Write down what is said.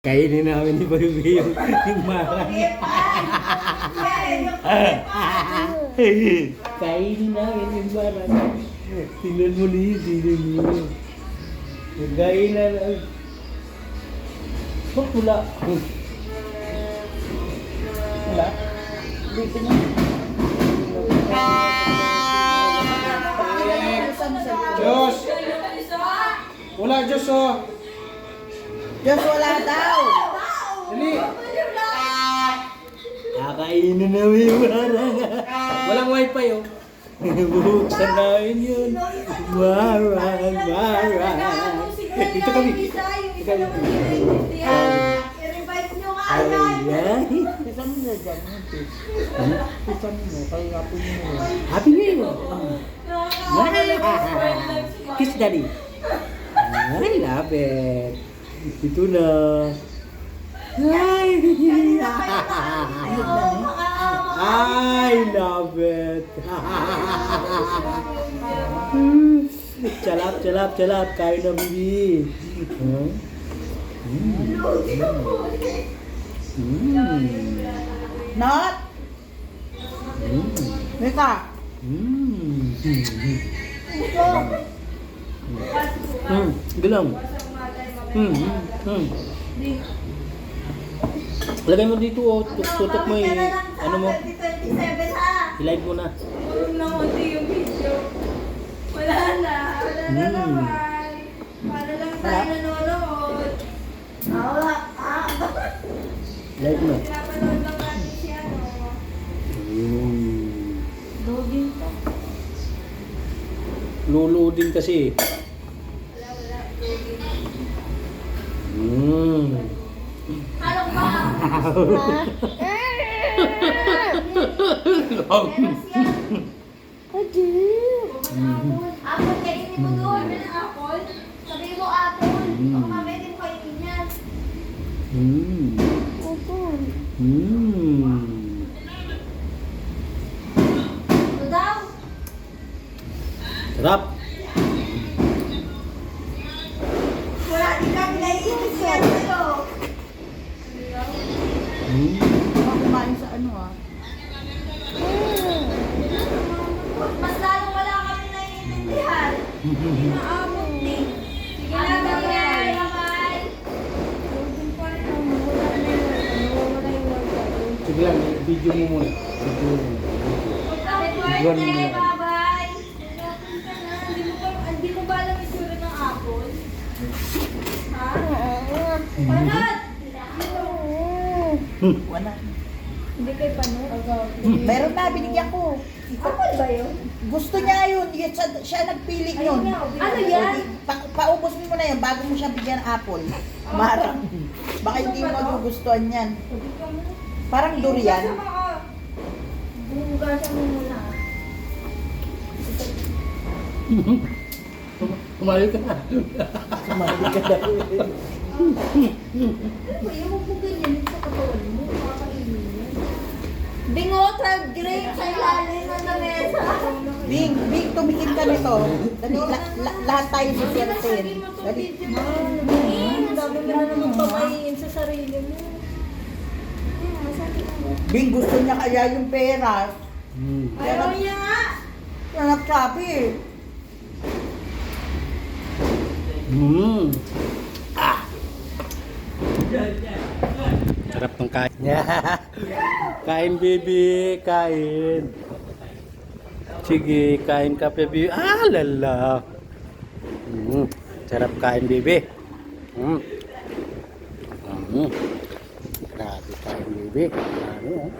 Kainin namin ni Baby yung marang. Kainin namin yung marang. Tingnan mo niya, tingnan mo. Kainin na lang. Ba't wala? Wala? Dito na. Diyos! Wala, Diyos, oh! Diyos, wala daw. Dali! Kakainin namin yung marang. Walang wifi, oh! Buksan namin yun. Marang, marang. Dito kami. I-revise nyo nga yan. Ayan. Pisan mo dyan. Pisan mo. Kaya po mo. Happy New Year. Kiss daddy. I love it. Ito na. Ay, I love it. Calap, calap, calap. Kain na, baby. Huh? Not? Mika. Galang. Lagay mo dito, oh. Tutok mo eh. Ano mo? 2027 ha. I-live mo na. Huwag na konti yung video. Wala na. Wala na naman. Para lang tayo nanonood. Wala. Live mo. Pinapanood lang natin si ano. Loading pa. Lulu din kasi. Wala. Loading. Halok ba? Meron siya. Apple, kainin mo doon. May apple. Sabihin mo apple. Baka mamaya din mo kainin yan. Ito daw. Sarap. Wala din kami naiinis yan sa'yo. Baka kumain sa ano ah. Mas lalong wala kami naiintindihan. Hindi maabot din. Sige na, bye. Bye. Sige lang, video mo muna. Video mo muna. Happy birthday, bye-bye. Hindi mo ba alam isura ng apple? Ha? Panot! Wala. Hindi kayo panot? Meron na, binigyan ko. Apple ba yun? Gusto niya yun. Siya nagpili yun. Ano yan? Paubos mo na yan bago mo siya bigyan ng apple. Marang. Baka hindi mo magugustuhan yan. Parang durian. Bugasan mo muna. Kumain ka na. Sumali ka daw. Ano ba yung huwag ganyan sa katawan mo? Makakainin yan. Bingo, 12 grapes sa ilalim ng lamesa. Bing, tumikim ka nito. Dali, lahat tayo si Sir. Dali. Ang dami mo na naman pamahiin sa sarili mo. Bing, gusto niya kaya yung pera. Ayaw niya nga. Yan nagsabi eh. Sarap ng kain. Kain, baby. Kain. Sige, kain ka, baby. Ah, lala. Sarap kain, baby. Grabe kain, baby. Grabe, oh.